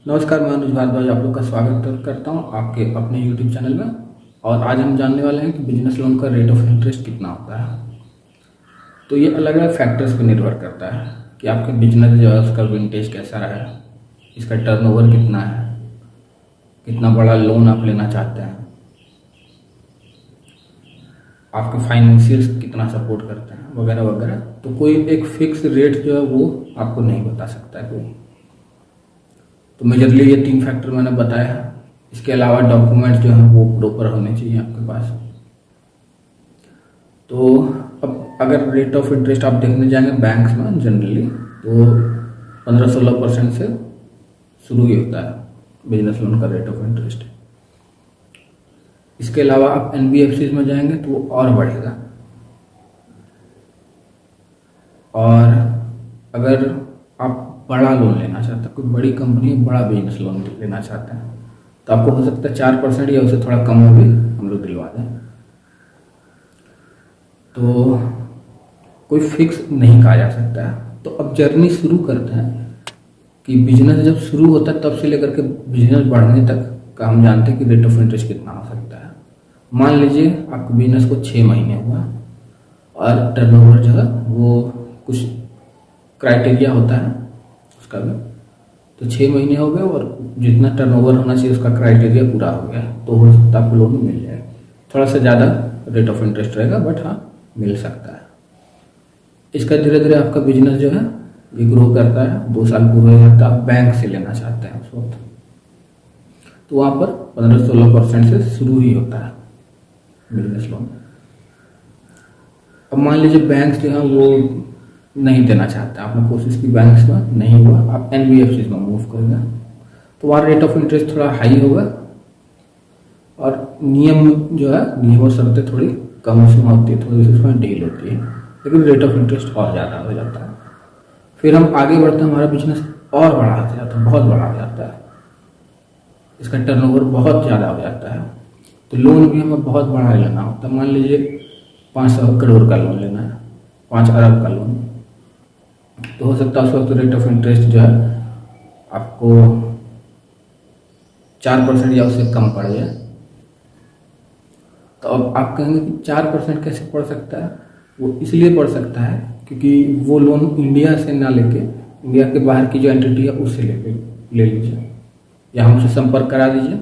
नमस्कार, मैं अनुज भारद्वाज आप लोग का स्वागत करता हूं आपके अपने YouTube चैनल में। और आज हम जानने वाले हैं कि बिजनेस लोन का रेट ऑफ इंटरेस्ट कितना होता है। तो ये अलग अलग फैक्टर्स पर निर्भर करता है कि आपके बिजनेस जो है उसका विंटेज कैसा रहा है, इसका टर्नओवर कितना है, कितना बड़ा लोन आप लेना चाहते हैं, आपके फाइनेंशियल्स कितना सपोर्ट करते हैं, वगैरह वगैरह। तो कोई एक फिक्स रेट जो है वो आपको नहीं बता सकता है कोई। तो मेजरली ये 3 फैक्टर मैंने बताया है। इसके अलावा डॉक्यूमेंट्स जो हैं वो प्रॉपर होने चाहिए आपके पास। तो अब अगर रेट ऑफ इंटरेस्ट आप देखने जाएंगे बैंक्स में जनरली तो 15-16% से शुरू ही होता है बिजनेस लोन का रेट ऑफ इंटरेस्ट। इसके अलावा आप NBFCs में जाएंगे तो वो और बढ़ेगा। और अगर आप बड़ा लोन लेना चाहते हैं, कोई बड़ी कंपनी बड़ा बिजनेस लोन लेना चाहते हैं, तो आपको हो सकता है 4% या उससे थोड़ा कम में भी हम लोग दिलवा दें। तो कोई फिक्स नहीं कहा जा सकता है। तो अब जर्नी शुरू करते हैं कि बिजनेस जब शुरू होता है तब से लेकर के बिजनेस बढ़ने तक का हम जानते हैं कि रेट ऑफ इंटरेस्ट कितना हो सकता है। मान लीजिए आपके बिजनेस को 6 महीने हुआ और टर्नओवर जो है वो कुछ क्राइटेरिया होता है उसका भी, तो 6 महीने हो गए और जितना टर्नओवर होना चाहिए उसका क्राइटेरिया पूरा हो गया तो हो सकता है आपको लोन मिल जाए। थोड़ा सा ज़्यादा रेट ऑफ इंटरेस्ट रहेगा बट हाँ मिल सकता है। इसका धीरे धीरे आपका बिजनेस जो है ये ग्रो करता है। 2 साल पूरे हो जाता है, आप बैंक से लेना चाहते हैं उस वक्त, तो वहाँ पर 15-16% से शुरू ही होता है बिजनेस लोन। अब मान लीजिए बैंक जो है वो नहीं देना चाहते, आपने कोशिश की बैंक्स में नहीं हुआ, आप NBFCs में मूव करेंगे तो वहाँ रेट ऑफ इंटरेस्ट थोड़ा हाई होगा और नियम जो है नियम और शर्तें थोड़ी कम उसमें होती है, थोड़ी सी उसमें डील होती है, लेकिन रेट ऑफ इंटरेस्ट और ज़्यादा हो जाता है। फिर हम आगे बढ़ते हैं, हमारा बिजनेस और बड़ा हो जाता है, बहुत बड़ा हो जाता है, इसका टर्नओवर बहुत ज़्यादा हो जाता है, तो लोन भी हमें बहुत बड़ा लेना होता है। मान लीजिए 500 करोड़ का लोन लेना है, 5 अरब का लोन, तो हो सकता है उस वक्त रेट ऑफ इंटरेस्ट जो है आपको 4% या उससे कम पड़ जाए। तो अब आप कहेंगे कि 4% कैसे पड़ सकता है? वो इसलिए पड़ सकता है क्योंकि वो लोन इंडिया से ना लेके इंडिया के बाहर की जो एंटिटी है उससे ले लीजिए या हमसे संपर्क करा दीजिए,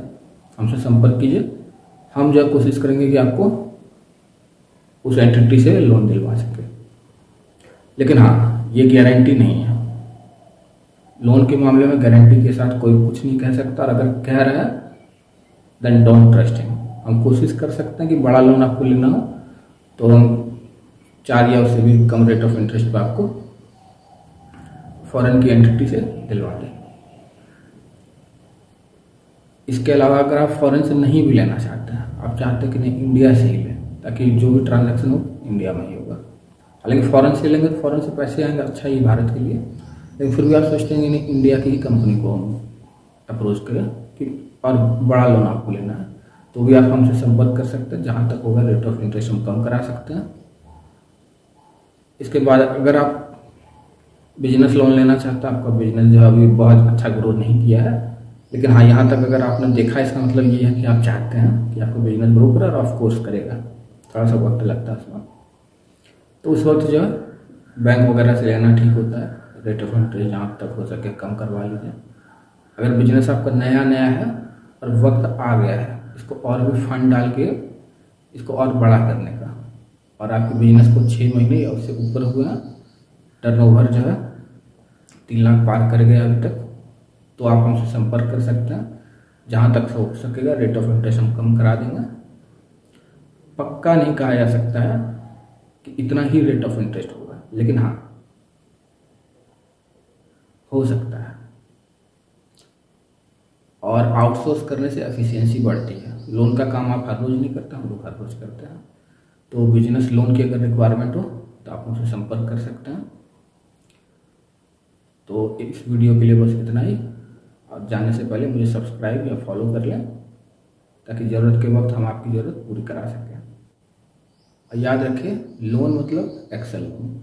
हमसे संपर्क कीजिए, हम जो कोशिश करेंगे कि आपको उस एंटिटी से लोन दिलवा सके। लेकिन हाँ, ये गारंटी नहीं है। लोन के मामले में गारंटी के साथ कोई कुछ नहीं कह सकता, और अगर कह रहा है देन डोंट ट्रस्ट हिम। हम कोशिश कर सकते हैं कि बड़ा लोन आपको लेना हो तो हम 4 या उससे भी कम रेट ऑफ इंटरेस्ट पर आपको फॉरेन की एंटिटी से दिलवा दें। इसके अलावा अगर आप फॉरेन से नहीं भी लेना चाहते हैं, आप चाहते हैं कि नहीं इंडिया से ही लें ताकि जो भी ट्रांजैक्शन हो इंडिया में ही होगा, हालांकि फॉरेन से लेंगे तो फॉरेन से पैसे आएंगे, अच्छा ही भारत के लिए, लेकिन फिर भी आप सोचते हैं कि नहीं इंडिया की ही कंपनी को हम अप्रोच करें कि और बड़ा लोन आपको लेना है, तो भी आप हमसे संपर्क कर सकते हैं। जहाँ तक होगा रेट ऑफ इंटरेस्ट हम कम करा सकते हैं। इसके बाद अगर आप बिजनेस लोन लेना चाहते हैं, आपका बिजनेस जो है अभी बहुत अच्छा ग्रोथ नहीं किया है, लेकिन हाँ यहाँ तक अगर आपने देखा, इसका मतलब ये है कि आप चाहते हैं कि आपका बिजनेस ग्रो करे और ऑफकोर्स करेगा, थोड़ा सा वक्त लगता है उसमें, तो उस वक्त जो है बैंक वगैरह से लेना ठीक होता है। रेट ऑफ इंटरेस्ट जहाँ तक हो सके कम करवा लीजिए। अगर बिजनेस आपका नया नया है और वक्त आ गया है इसको और भी फंड डाल के इसको और बड़ा करने का, और आपके बिजनेस को 6 महीने या उससे ऊपर हुआ, टर्नओवर जो है 3 लाख पार कर गया अभी तक, तो आप हमसे संपर्क कर सकते हैं। जहाँ तक हो सकेगा रेट ऑफ इंटरेस्ट हम कम करा देंगे। पक्का नहीं कहा जा सकता है कि इतना ही रेट ऑफ इंटरेस्ट होगा, लेकिन हाँ हो सकता है। और आउटसोर्स करने से एफिशिएंसी बढ़ती है। लोन का काम आप हर रोज़ नहीं करते, हम लोग हर रोज़ करते हैं। तो बिजनेस लोन की अगर रिक्वायरमेंट हो तो आप मुझसे संपर्क कर सकते हैं। तो इस वीडियो के लिए बस इतना ही। और जाने से पहले मुझे सब्सक्राइब या फॉलो कर लें ताकि ज़रूरत के वक्त हम आपकी ज़रूरत पूरी करा सकें। और याद रखें, लोन मतलब एक्सेल लोन।